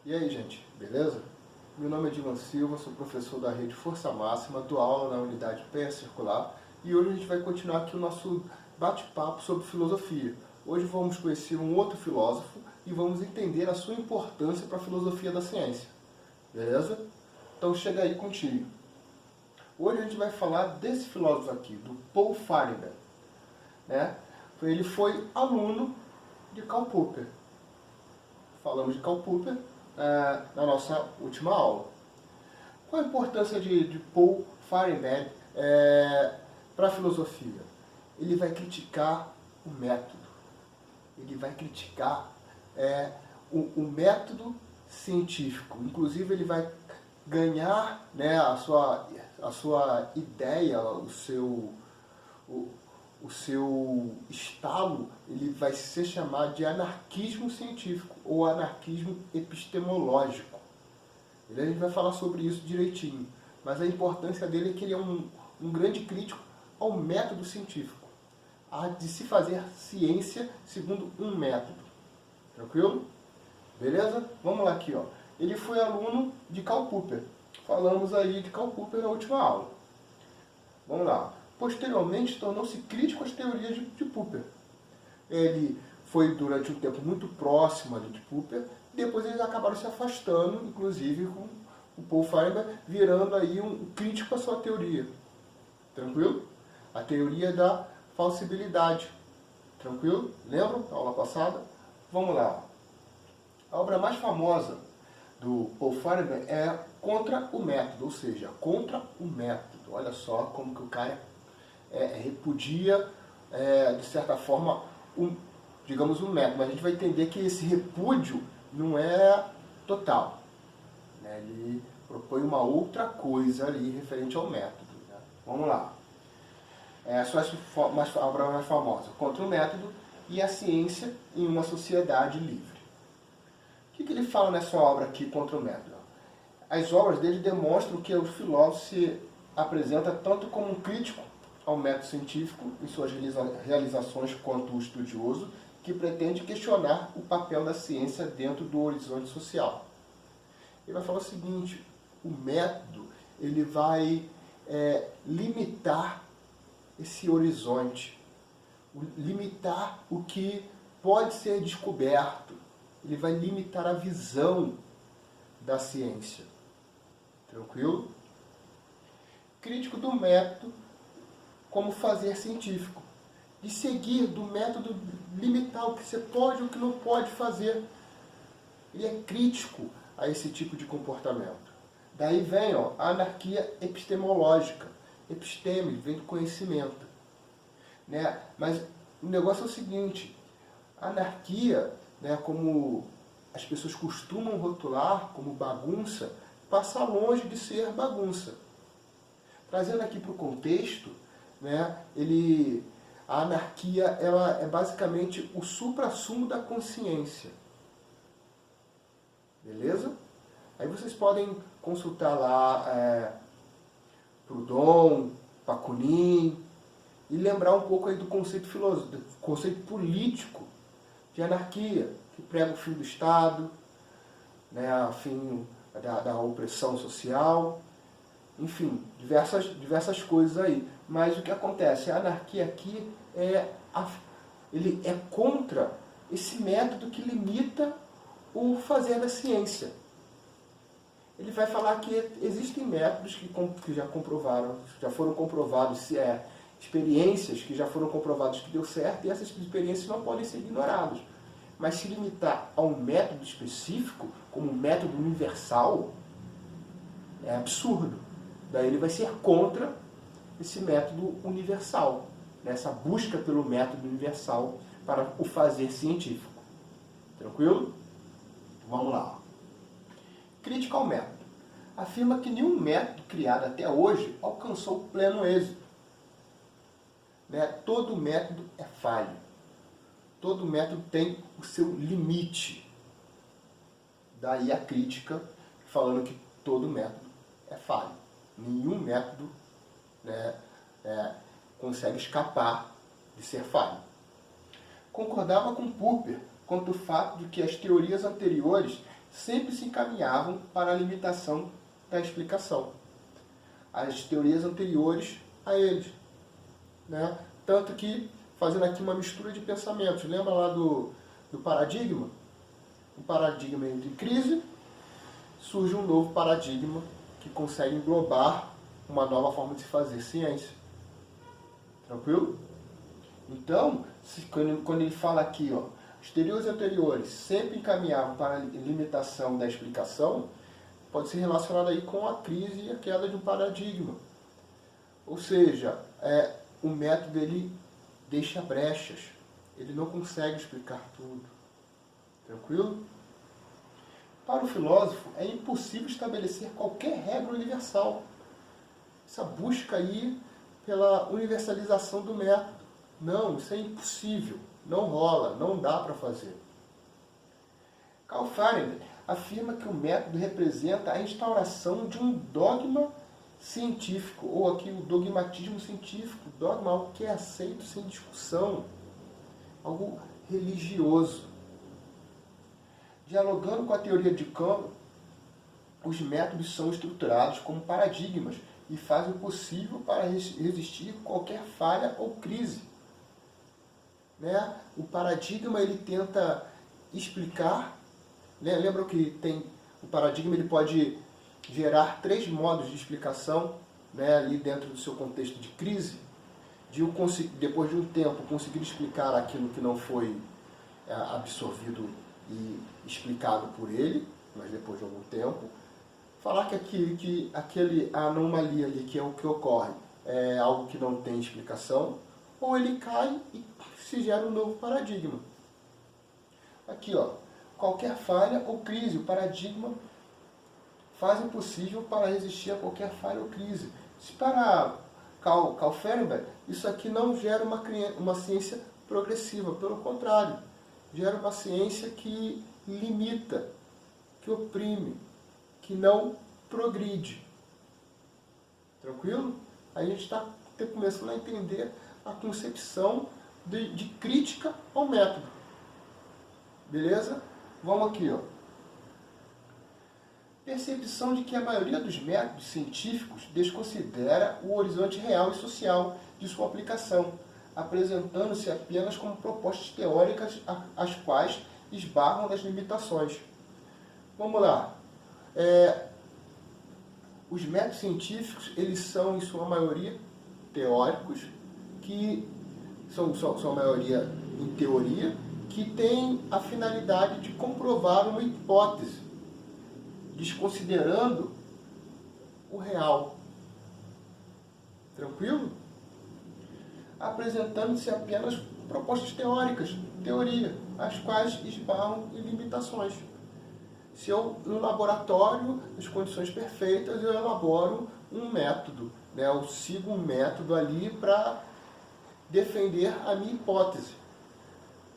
E aí, gente, beleza? Meu nome é Divan Silva, sou professor da rede Força Máxima, dou aula na unidade Penha Circular e hoje a gente vai continuar aqui o nosso bate-papo sobre filosofia. Hoje vamos conhecer um outro filósofo e vamos entender a sua importância para a filosofia da ciência. Beleza? Então chega aí contigo. Hoje a gente vai falar desse filósofo aqui, do Paul Feyerabend, né? Ele foi aluno de Karl Popper. Falamos de Karl Popper na nossa última aula. Qual a importância de Paul Feyerabend para a filosofia? Ele vai criticar o método. Ele vai criticar o método científico. Inclusive, ele vai ganhar, né, a sua ideia, o seu estalo, ele vai ser chamado de anarquismo científico ou anarquismo epistemológico. A gente vai falar sobre isso direitinho, mas a importância dele é que ele é um grande crítico ao método científico, de se fazer ciência segundo um método. Tranquilo? Beleza? Vamos lá aqui, ó. Ele foi aluno de Karl Popper. Falamos aí de Karl Popper na última aula. Vamos lá. Posteriormente, tornou-se crítico às teorias de Popper. Ele foi durante um tempo muito próximo ali de Popper, depois eles acabaram se afastando, inclusive com o Paul Feyerabend virando aí um crítico à sua teoria. Tranquilo? A teoria da falsibilidade. Tranquilo? Lembram da aula passada? Vamos lá. A obra mais famosa do Paul Feyerabend é Contra o Método, ou seja, contra o método. Olha só como que o cara repudia, de certa forma, digamos, um método. Mas a gente vai entender que esse repúdio não é total, né? Ele propõe uma outra coisa ali referente ao método, né? Vamos lá. A obra mais famosa, Contra o Método e a Ciência em uma Sociedade Livre. O que ele fala nessa obra aqui, Contra o Método? As obras dele demonstram que o filósofo se apresenta tanto como um crítico ao método científico em suas realizações quanto o estudioso que pretende questionar o papel da ciência dentro do horizonte social. Ele vai falar o seguinte: o método ele vai limitar esse horizonte, limitar o que pode ser descoberto, ele vai limitar a visão da ciência. Tranquilo? Crítico do método como fazer científico. De seguir do método limitar o que você pode e o que não pode fazer. Ele é crítico a esse tipo de comportamento. Daí vem a anarquia epistemológica. Episteme vem do conhecimento, né? Mas o negócio é o seguinte: a anarquia, né, como as pessoas costumam rotular como bagunça, passa longe de ser bagunça. Trazendo aqui para o contexto, né, a anarquia ela é basicamente o suprassumo da consciência. Beleza? Aí vocês podem consultar lá Proudhon, Bakunin, e lembrar um pouco aí do conceito político de anarquia, que prega o fim do Estado, né, o fim da opressão social, enfim, diversas coisas aí. Mas o que acontece? A anarquia aqui ele é contra esse método que limita o fazer da ciência. Ele vai falar que existem métodos que já foram comprovados, experiências que já foram comprovadas que deu certo, e essas experiências não podem ser ignoradas. Mas se limitar a um método específico, como um método universal, é absurdo. Daí ele vai ser contra esse método universal, nessa busca pelo método universal para o fazer científico. Tranquilo? Vamos lá. Crítica ao método. Afirma que nenhum método criado até hoje alcançou pleno êxito. Né? Todo método é falho. Todo método tem o seu limite. Daí a crítica, falando que todo método é falho. Nenhum método, né, consegue escapar de ser falho. Concordava com Popper quanto ao fato de que as teorias anteriores sempre se encaminhavam para a limitação da explicação. As teorias anteriores a eles, né? Tanto que, fazendo aqui uma mistura de pensamentos, lembra lá do paradigma? O paradigma entre crise, surge um novo paradigma que consegue englobar uma nova forma de se fazer ciência. Tranquilo? Então, quando ele fala aqui, ó, os teorias anteriores sempre encaminhavam para a limitação da explicação, pode ser relacionado aí com a crise e a queda de um paradigma. Ou seja, o método ele deixa brechas, ele não consegue explicar tudo. Tranquilo? Para o filósofo, é impossível estabelecer qualquer regra universal. Essa busca aí pela universalização do método. Não, isso é impossível. Não rola, não dá para fazer. Karl Freiberg afirma que o método representa a instauração de um dogma científico, ou aqui o dogmatismo científico. Dogma é algo que é aceito sem discussão, algo religioso. Dialogando com a teoria de Kant, os métodos são estruturados como paradigmas e fazem o possível para resistir qualquer falha ou crise. Né? O paradigma ele tenta explicar, né? Lembra que tem o paradigma ele pode gerar 3 modos de explicação, né? Ali dentro do seu contexto de crise, depois de um tempo conseguir explicar aquilo que não foi absorvido e explicado por ele, mas depois de algum tempo, falar que aquele anomalia ali, que é o que ocorre, é algo que não tem explicação, ou ele cai e se gera um novo paradigma. Aqui, ó, qualquer falha ou crise, o paradigma faz o possível para resistir a qualquer falha ou crise. Se para Karl Freiberg, isso aqui não gera uma ciência progressiva, pelo contrário, gera uma ciência que limita, que oprime, que não progride. Tranquilo? Aí a gente está começando a entender a concepção de crítica ao método. Beleza? Vamos aqui, ó. Percepção de que a maioria dos métodos científicos desconsidera o horizonte real e social de sua aplicação, apresentando-se apenas como propostas teóricas as quais esbarram nas limitações. Vamos lá. Os métodos científicos, eles são, em sua maioria, teóricos, que são sua maioria em teoria, que têm a finalidade de comprovar uma hipótese, desconsiderando o real. Tranquilo? Apresentando-se apenas propostas teóricas, teoria, as quais esbarram em limitações. Se eu, no laboratório, nas condições perfeitas, eu elaboro um método, né? Eu sigo um método ali para defender a minha hipótese.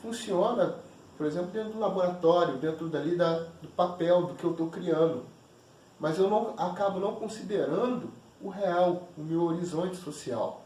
Funciona, por exemplo, dentro do laboratório, dentro dali do papel do que eu estou criando. Mas eu acabo não considerando o real, o meu horizonte social.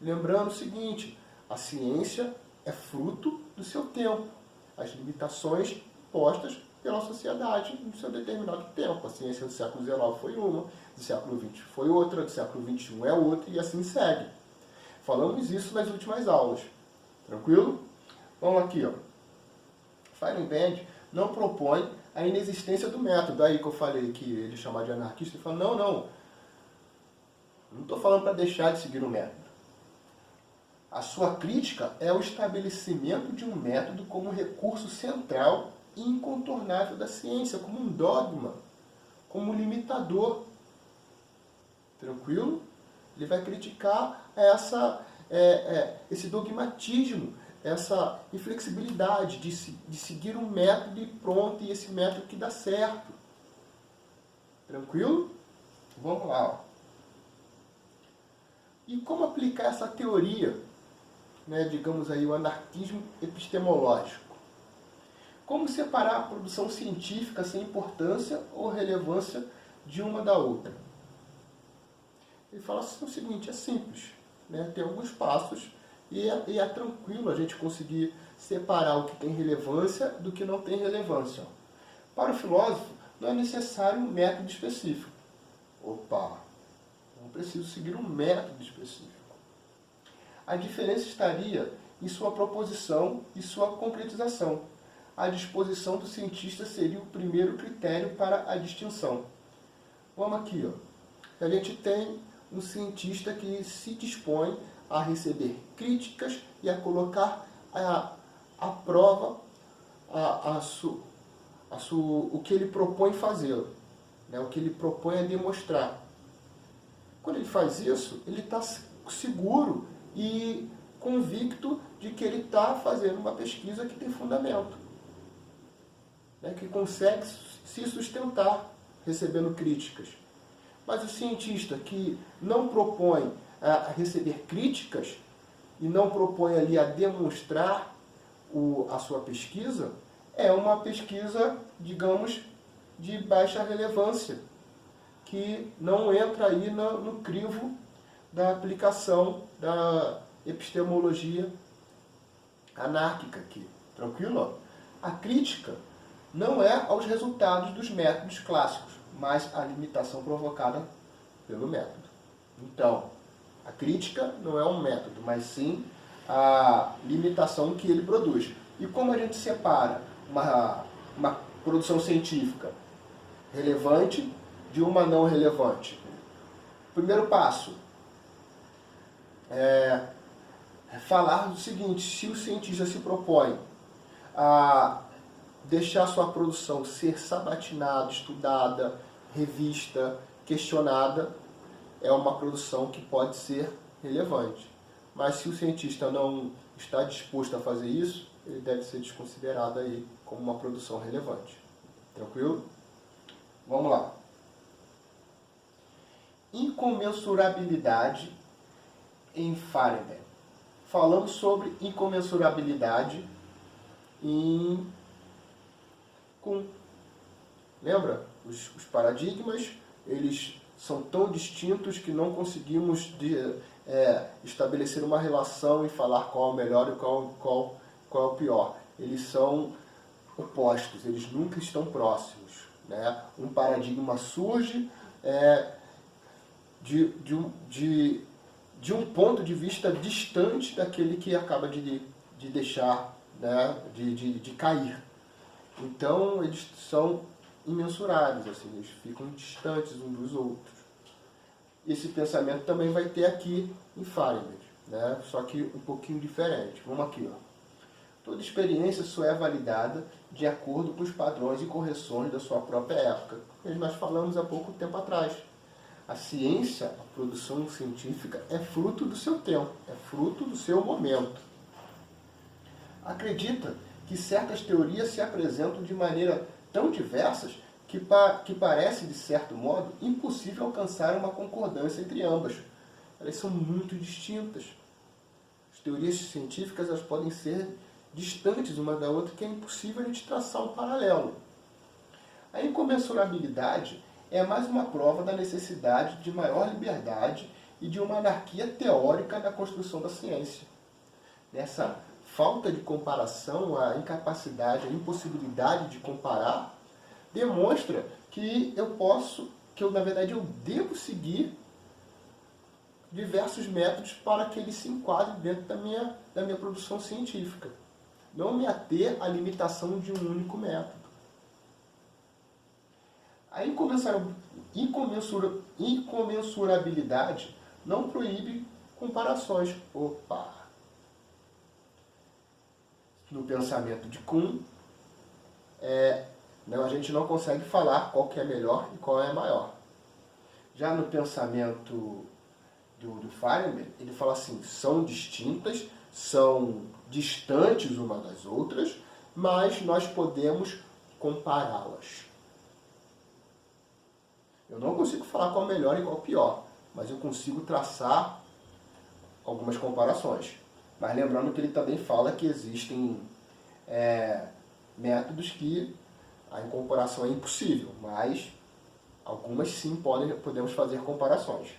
Lembrando o seguinte, a ciência é fruto do seu tempo, as limitações postas pela sociedade no seu determinado tempo. A ciência do século XIX foi uma, do século XX foi outra, do século XXI é outra, e assim segue. Falamos isso nas últimas aulas. Tranquilo? Vamos aqui, ó. Feirenberg não propõe a inexistência do método. Aí que eu falei que ele chamar de anarquista, ele fala, não estou falando para deixar de seguir o método. A sua crítica é o estabelecimento de um método como recurso central e incontornável da ciência, como um dogma, como um limitador. Tranquilo? Ele vai criticar esse dogmatismo, essa inflexibilidade de seguir um método e pronto, e esse método que dá certo. Tranquilo? Vamos lá. Ó. E como aplicar essa teoria, né, digamos aí, o anarquismo epistemológico? Como separar a produção científica sem importância ou relevância de uma da outra? Ele fala assim, o seguinte, é simples, né? Tem alguns passos e é tranquilo a gente conseguir separar o que tem relevância do que não tem relevância. Para o filósofo, não é necessário um método específico. Opa, não preciso seguir um método específico. A diferença estaria em sua proposição e sua concretização. A disposição do cientista seria o primeiro critério para a distinção. Vamos aqui, ó. A gente tem um cientista que se dispõe a receber críticas e a colocar à prova o que ele propõe fazer, né? O que ele propõe a demonstrar. Quando ele faz isso, ele está seguro e convicto de que ele está fazendo uma pesquisa que tem fundamento, né? Que consegue se sustentar recebendo críticas. Mas o cientista que não propõe a receber críticas e não propõe ali a demonstrar a sua pesquisa, é uma pesquisa, digamos, de baixa relevância, que não entra aí no crivo da aplicação da epistemologia anárquica aqui. Tranquilo? A crítica não é aos resultados dos métodos clássicos, mas a limitação provocada pelo método. Então, a crítica não é um método, mas sim a limitação que ele produz. E como a gente separa uma produção científica relevante de uma não relevante? Primeiro passo é falar do seguinte: se o cientista se propõe a deixar sua produção ser sabatinada, estudada, revista, questionada, é uma produção que pode ser relevante. Mas se o cientista não está disposto a fazer isso, ele deve ser desconsiderado aí como uma produção relevante. Tranquilo? Vamos lá. Incomensurabilidade em Fahrenheit. Falando sobre incomensurabilidade em Kuhn. Lembra? Os paradigmas, eles são tão distintos que não conseguimos estabelecer uma relação e falar qual é o melhor e qual é o pior. Eles são opostos, eles nunca estão próximos, né? Um paradigma surge de um ponto de vista distante daquele que acaba de deixar, né? de cair. Então, eles são imensuráveis, assim, eles ficam distantes uns dos outros. Esse pensamento também vai ter aqui em Fahrenheit, né? Só que um pouquinho diferente. Vamos aqui, ó. Toda experiência só é validada de acordo com os padrões e correções da sua própria época. Como nós falamos há pouco tempo atrás. A ciência, a produção científica, é fruto do seu tempo, é fruto do seu momento. Acredita que certas teorias se apresentam de maneira tão diversas que parece, de certo modo, impossível alcançar uma concordância entre ambas. Elas são muito distintas. As teorias científicas elas podem ser distantes uma da outra, que é impossível a gente traçar um paralelo. A incomensurabilidade é mais uma prova da necessidade de maior liberdade e de uma anarquia teórica na construção da ciência. Nessa falta de comparação, a incapacidade, a impossibilidade de comparar, demonstra que na verdade eu devo seguir diversos métodos para que eles se enquadrem dentro da minha produção científica. Não me ater à limitação de um único método. A incomensurabilidade não proíbe comparações. Opa! No pensamento de Kuhn, a gente não consegue falar qual que é melhor e qual é maior. Já no pensamento do Feynman, ele fala assim, são distintas, são distantes uma das outras, mas nós podemos compará-las. Eu não consigo falar qual é melhor e qual é pior, mas eu consigo traçar algumas comparações. Mas lembrando que ele também fala que existem métodos que a comparação é impossível, mas algumas sim podemos fazer comparações.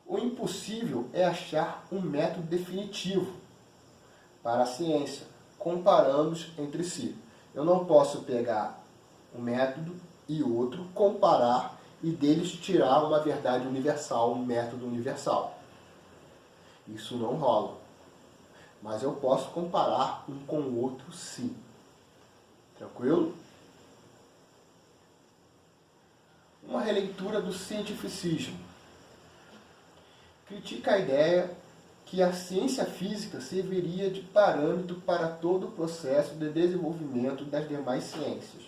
O impossível é achar um método definitivo para a ciência, comparando-os entre si. Eu não posso pegar um método e outro, comparar e deles tirar uma verdade universal, um método universal. Isso não rola. Mas eu posso comparar um com o outro, sim. Tranquilo? Uma releitura do cientificismo. Critica a ideia que a ciência física serviria de parâmetro para todo o processo de desenvolvimento das demais ciências.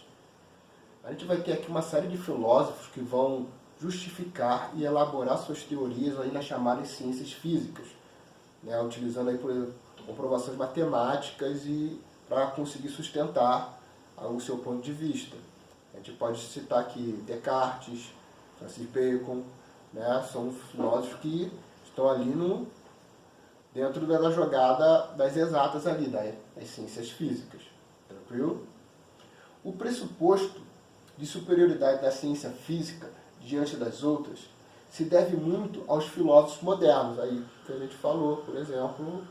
A gente vai ter aqui uma série de filósofos que vão justificar e elaborar suas teorias aí nas chamadas ciências físicas, né, utilizando aí por comprovações matemáticas e para conseguir sustentar o seu ponto de vista. A gente pode citar aqui Descartes, Francis Bacon, né, são filósofos que estão ali dentro da jogada das exatas ali, das ciências físicas. Tranquilo? O pressuposto de superioridade da ciência física diante das outras se deve muito aos filósofos modernos, aí que a gente falou, por exemplo,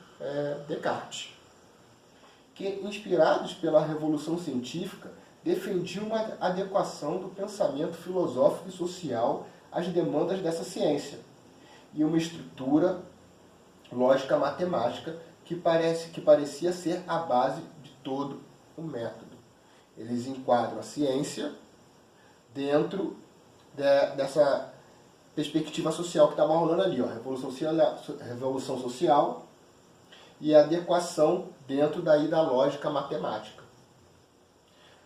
Descartes, que, inspirados pela Revolução Científica, defendiam uma adequação do pensamento filosófico e social às demandas dessa ciência, e uma estrutura lógica matemática que parecia ser a base de todo o método. Eles enquadram a ciência dentro dessa perspectiva social que estava rolando ali, ó, revolução social e adequação dentro daí da lógica matemática.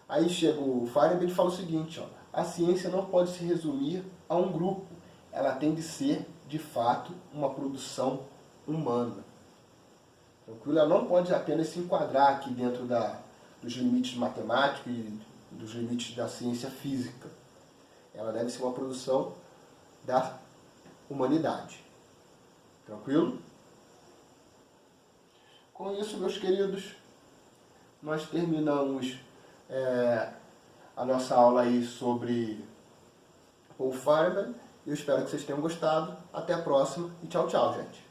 Aí chega o Feyerabend e fala o seguinte, ó, a ciência não pode se resumir a um grupo, ela tem de ser, de fato, uma produção humana. Tranquilo? Ela não pode apenas se enquadrar aqui dentro dos limites matemáticos e dos limites da ciência física. Ela deve ser uma produção da humanidade. Tranquilo? Com isso, meus queridos, nós terminamos a nossa aula aí sobre Paul Feyerabend. Eu espero que vocês tenham gostado. Até a próxima e tchau, tchau, gente.